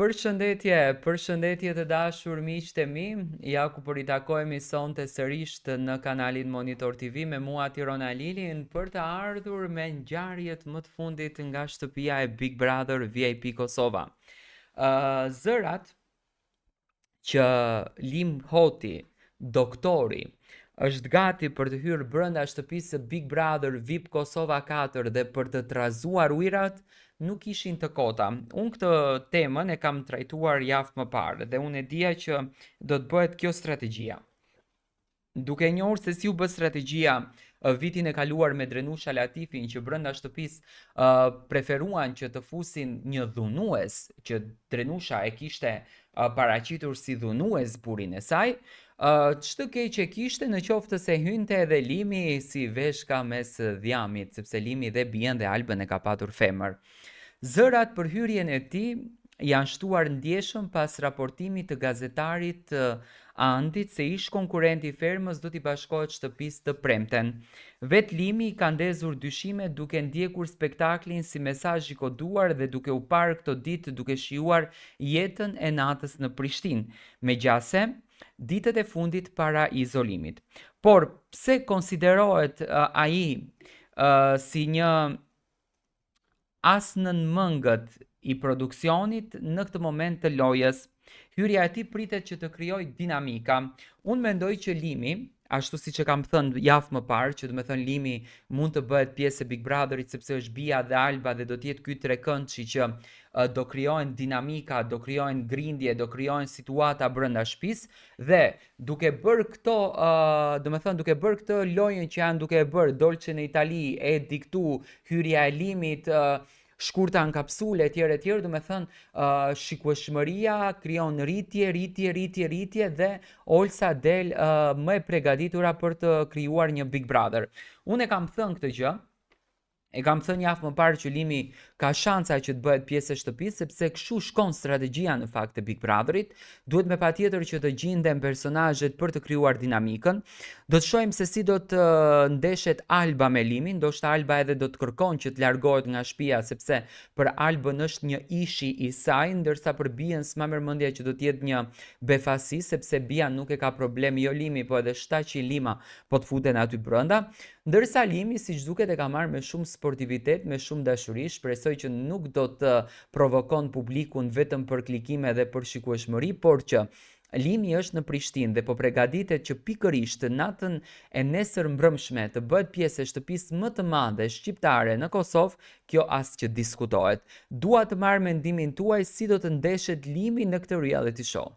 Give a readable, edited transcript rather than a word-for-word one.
Përshëndetje të dashur miqtë e mi, ja ku për i takojmë sonte sërish në kanalin Monitor TV me mua Tirona Lilin për të ardhur me ngjarjet më të fundit nga shtëpia e Big Brother VIP Kosova. Zërat që Lim Hoti, doktori, është gati për të hyrë brenda shtëpisë së Big Brother VIP Kosova 4 dhe për të trazuar ujërat, nuk ishin të kota. Unë këtë temën e kam trajtuar javë më parë dhe unë e dija që do të bëhet kjo strategjia. Duke njohur se si u bë strategjia vitin e kaluar me Drenusha Latifin, që brenda shtëpisë preferuan që të fusin një dhunues, që Drenusha e kishte paraqitur si dhunues burin e saj, ç'të keq e kishte në qoftë se hynte edhe Limi si veshka mes dhjamit, sepse Limi dhe bien dhe Albën e ka patur femër. Zërat për hyrjen e tij janë shtuar ndjeshëm pas raportimit të gazetarit Andit se ish konkurrenti i fermës do t'i bashkohet shtëpisë të premten. Vet Limi ka ndezur dyshime duke ndjekur spektaklin si mesazh i koduar dhe duke u parë këto ditë duke shijuar jetën e natës në Prishtinë, megjithëse ditët e fundit para izolimit. Por pse konsiderohet ai si një as nën mëngët i produksionit në këtë moment të lojës? Hyrja e tij pritet që të krijojë dinamika. Unë mendoj që Limi, ashtu siç e kam thënë javë më parë, që do të thënë Limi mund të bëhet pjesë e Big Brotherit sepse është bija dhe Alba dhe do të jetë ky trekëndshi që do krijohen dinamika, do krijohen grindje, do krijohen situata brenda shtëpisë dhe duke bërë këto, duke bërë këtë lojën që janë duke e bërë Dolce në Itali, e diktu hyrja e Limit, shkurta në kapsule etj, do me thënë shikueshmëria krijon rritje dhe Olsa del më e përgatitura për të krijuar një Big Brother. Unë e kam thënë këtë gjë. E kam thënë javë më parë që Limi ka shansa që të bëhet pjesë e shtëpisë, sepse kështu shkon strategjia në fakt e Big Brotherit. Duhet me patjetër që të gjenden personazhet për të krijuar dinamikën. Do të shohim se si do të ndeshet Alba me Limin, ndoshta Alba edhe do të kërkon që të largohet nga shtëpia sepse për Albën është një ishi i saj, ndërsa për Bien s'ma merr mendja që do të jetë një befasi, sepse Bia nuk e ka problem jo Limi, po edhe shtaqi Lima po të futen aty brenda. Ndërsa Limi, siç duket, e ka marrë me shumë sportivitet, me shumë dashuri, shpresoj që nuk do të provokon publikun vetëm për klikime dhe për shikueshmëri, por që Limi është në Prishtinë dhe po përgatitet që pikërisht natën e nesër mbrëmshme të bëhet pjesë e shtëpisë më të madhe shqiptare në Kosovë, kjo as që diskutohet. Dua të marr mendimin tuaj si do të ndeshet Limi në këtë reality show.